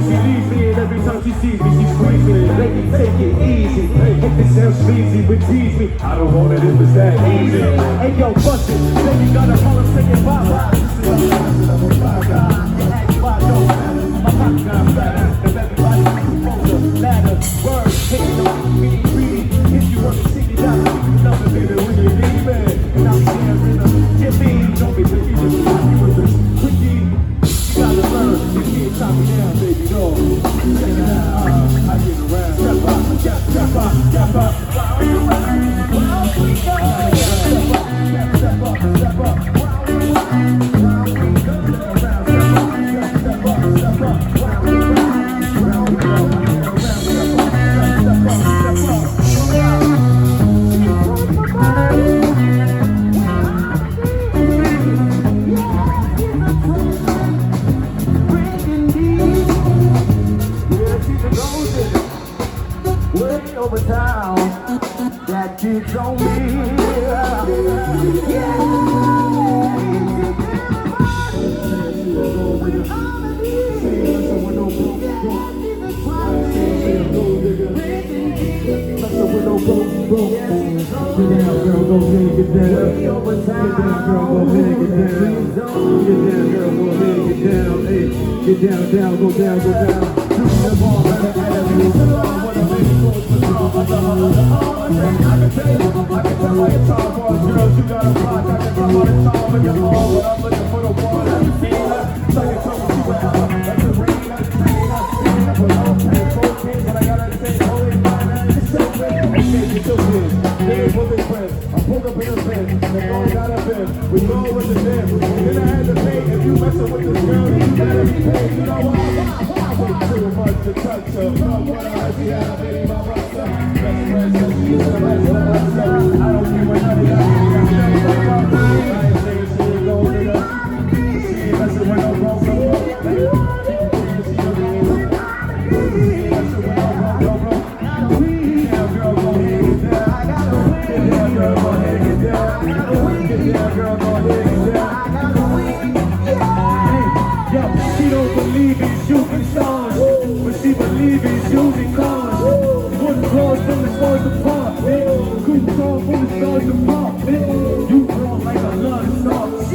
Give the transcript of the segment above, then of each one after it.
when she leaves me, and every time she sees me, she freaks me. Lady, take it easy. If this sounds sleazy, but tease me. I don't want it if it's that easy. Hey yo, bust it. Baby, got a call and say it bye-bye. My pocket got fatter. If everybody wants a ladder, words, taking the meaning greedy. If you want to take it out, you know the baby when you leave it. And I'm here in a jiffy. Don't be tricky, just happy with this quickie. You gotta learn, you can't top me down, baby, no. Check it out, I get around. Step up, step up, step up. Step up. Over town, that kid's on me. Get down, go down. I can tell why it's hard for us girls. You got a rock, I can tell what it's all in your home. But I'm looking for the one I've seen her. So you told me she went out. That's a ring, that's a ring, that's a ring. I'm paying 14, but I gotta say, holy man, it's so big. Okay, you still big. There's with his friends. I pulled up in a bin. The phone got a bin. We go with the bin. Then I had to pay. If you messing with this girl, you better be paid. You know why? Way too much to touch her. But what I heard, she had a baby, my brother. Best friend, so she used to like so much. I don't care what none of y'all think. I ain't saying she ain't gold enough. She ain't messing with no broke no broke. She ain't messing with no broke. Yeah, girl, go ahead and get down. Yeah, girl, go ahead and get down. Yeah, girl, go ahead and get down. Yo, she don't believe in shooting stars, but she believes in shooting cars. One claws from the stars apart, man. Two claws from the stars apart, man. You draw like a lot of stars.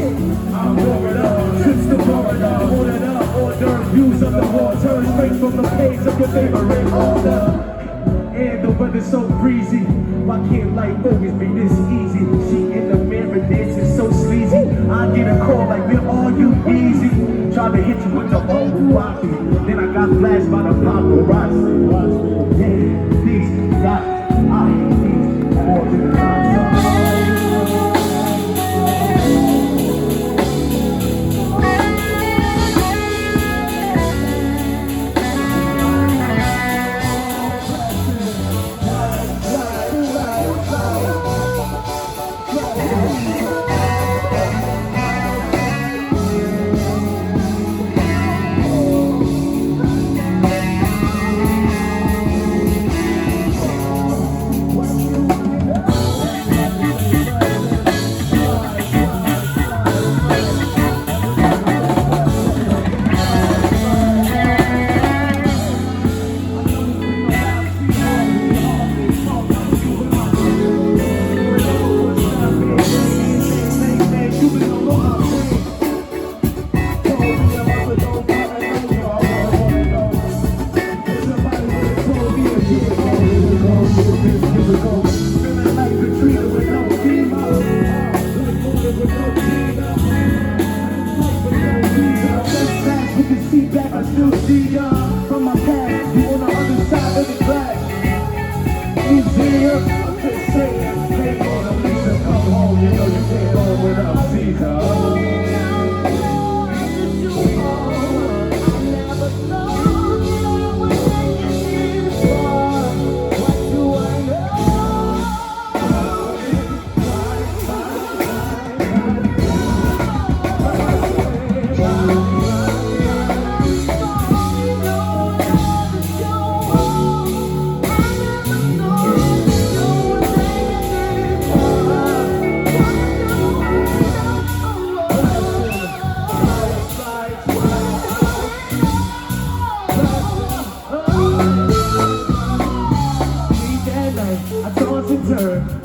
I'm rolling up, trips to Florida, hold it up, order views of the water, straight from the page of your favorite author. And the weather's so breezy. Why can't life always be this easy? She in the mirror dancing so sleazy. I get a call like, where are you, easy? Try to hit you with the old rocky. Then I got flashed by the paparazzi. Yeah, these guys, I hate these all the time.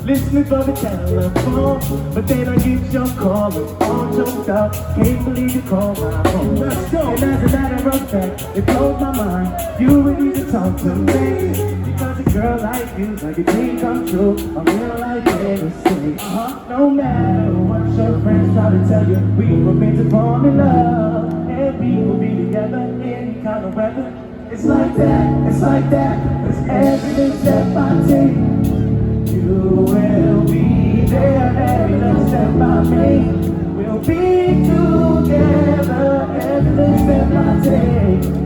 listening for the telephone, but then I get your call, I'm all choked up. Can't believe you called my phone. Let's go. And as a matter of fact, it blows my mind. You would need to talk to me, because a girl like you, like a dream come true, a real life fantasy. No matter what your friends try to tell you, we were meant to fall in love, and we will be together any kind of weather. It's like that, it's like that. It's every step I take. You will be there every step I make. We'll be together every step I take.